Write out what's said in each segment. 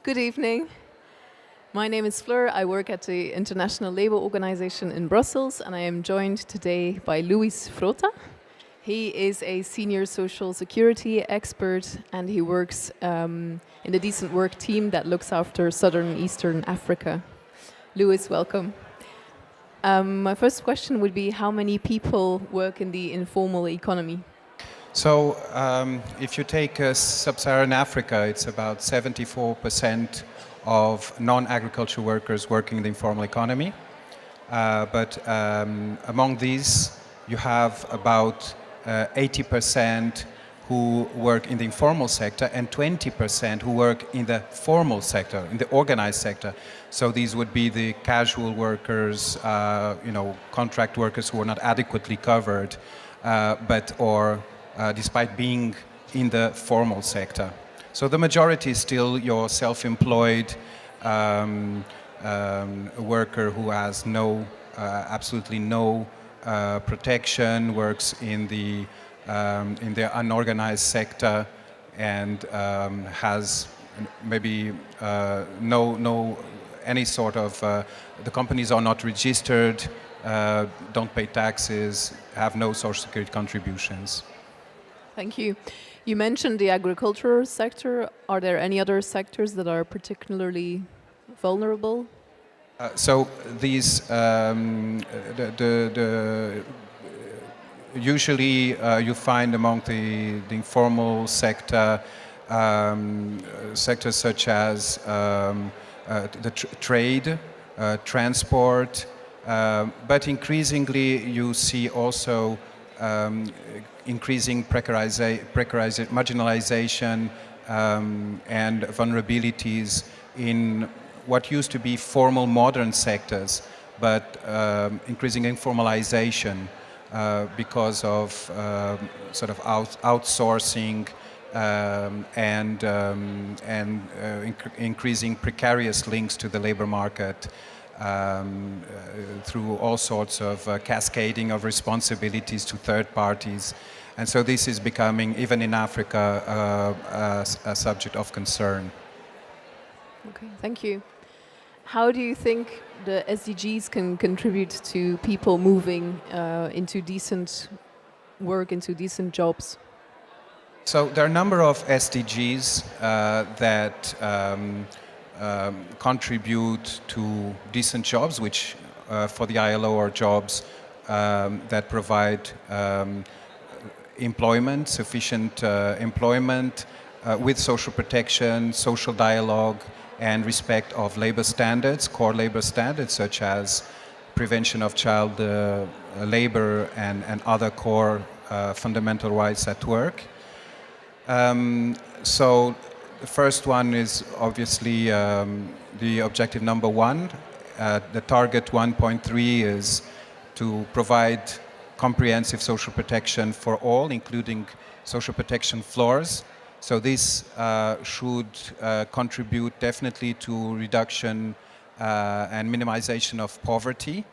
Good evening. My name is Fleur. I work at the International Labour Organization in Brussels, and I am joined today by Luis Frota. He is a senior social security expert, and he works in the Decent Work team that looks after Southern and Eastern Africa. Luis, welcome. My first question would be, how many people work in the informal economy? So if you take sub-Saharan Africa, it's about 74% of non-agricultural workers working in the informal economy. But among these, you have about 80% who work in the informal sector and 20% who work in the formal sector, in the organized sector. So these would be the casual workers, contract workers who are not adequately covered, despite being in the formal sector. So the majority is still your self-employed worker who has absolutely no protection, works in the unorganized sector, and has maybe any sort of the companies are not registered, don't pay taxes, have no social security contributions. Thank you. You mentioned the agricultural sector. Are there any other sectors that are particularly vulnerable? So these, usually you find among the informal sector sectors such as the trade, transport, but increasingly you see also increasing marginalization and vulnerabilities in what used to be formal modern sectors, but increasing informalization because of sort of outsourcing and increasing precarious links to the labor market through all sorts of cascading of responsibilities to third parties. And so this is becoming, even in Africa, a subject of concern. Okay, thank you. How do you think the SDGs can contribute to people moving into decent work, into decent jobs? So there are a number of SDGs that contribute to decent jobs, which for the ILO are jobs that provide employment, sufficient employment with social protection, social dialogue, and respect of labor standards, core labor standards such as prevention of child labor and other core fundamental rights at work. So the first one is obviously the objective number one. The target 1.3 is to provide comprehensive social protection for all, including social protection floors. So this should contribute definitely to reduction and minimization of poverty.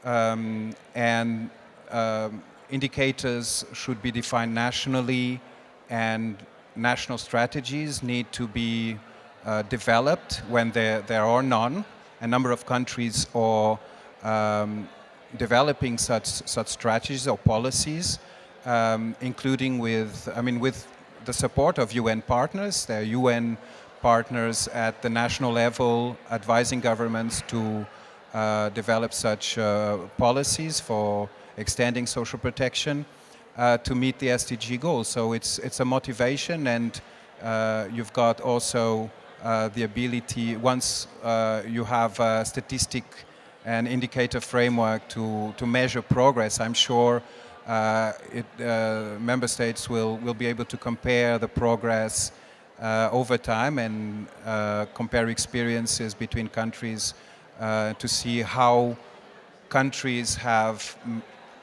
And indicators should be defined nationally, and national strategies need to be developed when there are none. A number of countries are developing such strategies or policies, including with the support of UN partners. There are UN partners at the national level advising governments to develop such policies for extending social protection to meet the SDG goals. So it's a motivation, and you've got also the ability, once you have a statistic and indicator framework to measure progress, I'm sure member states will be able to compare the progress over time and compare experiences between countries to see how countries have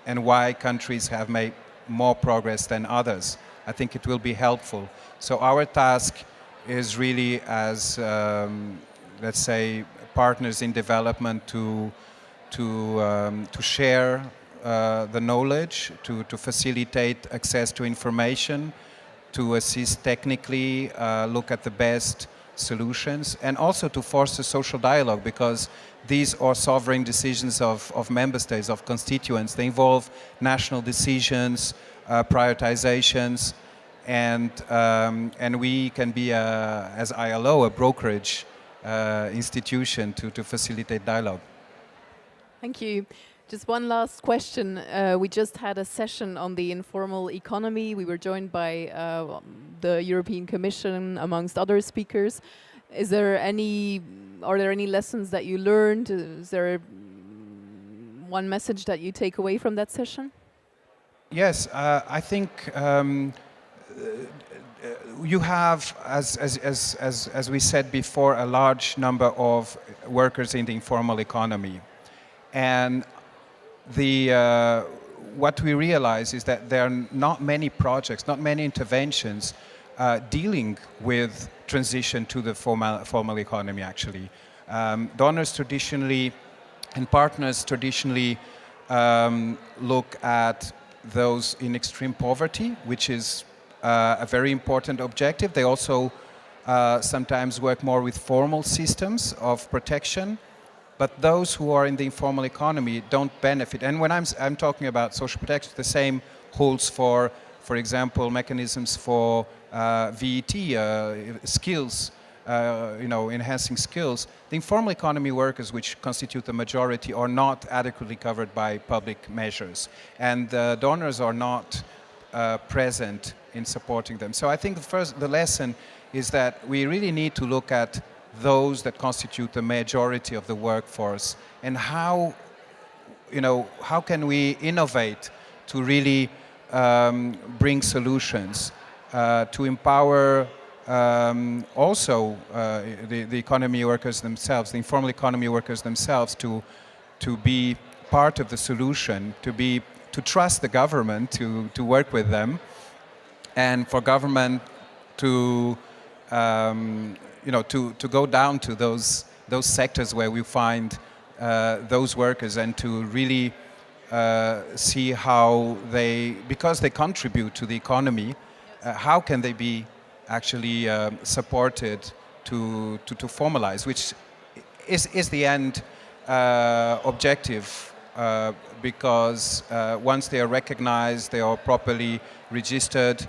and why countries have made more progress than others. I think it will be helpful. So our task is really as, let's say, partners in development to share the knowledge, to facilitate access to information, to assist technically, look at the best solutions, and also to foster social dialogue, because these are sovereign decisions of member states, of constituents. They involve national decisions, prioritizations, and we can be, as ILO, a brokerage institution to facilitate dialogue. Thank you. Just one last question. We just had a session on the informal economy. We were joined by the European Commission, amongst other speakers. Are there any lessons that you learned? Is there one message that you take away from that session? Yes, I think you have, as we said before, a large number of workers in the informal economy. And what we realize is that there are not many projects, not many interventions dealing with transition to the formal economy, actually. Donors traditionally and partners traditionally look at those in extreme poverty, which is a very important objective. They also sometimes work more with formal systems of protection. But those who are in the informal economy don't benefit. And when I'm talking about social protection, the same holds for example, mechanisms for VET, skills, enhancing skills. The informal economy workers, which constitute the majority, are not adequately covered by public measures. And the donors are not present in supporting them. So I think the lesson is that we really need to look at those that constitute the majority of the workforce, and how can we innovate to really bring solutions to empower also the economy workers themselves, the informal economy workers themselves, to be part of the solution, to trust the government to work with them, and for government to to go down to those sectors where we find those workers, and to really see how because they contribute to the economy, how can they be actually supported to formalize, which is the end objective, because once they are recognized, they are properly registered,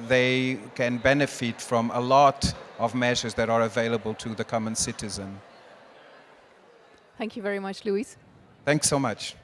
they can benefit from a lot of measures that are available to the common citizen. Thank you very much, Luis. Thanks so much.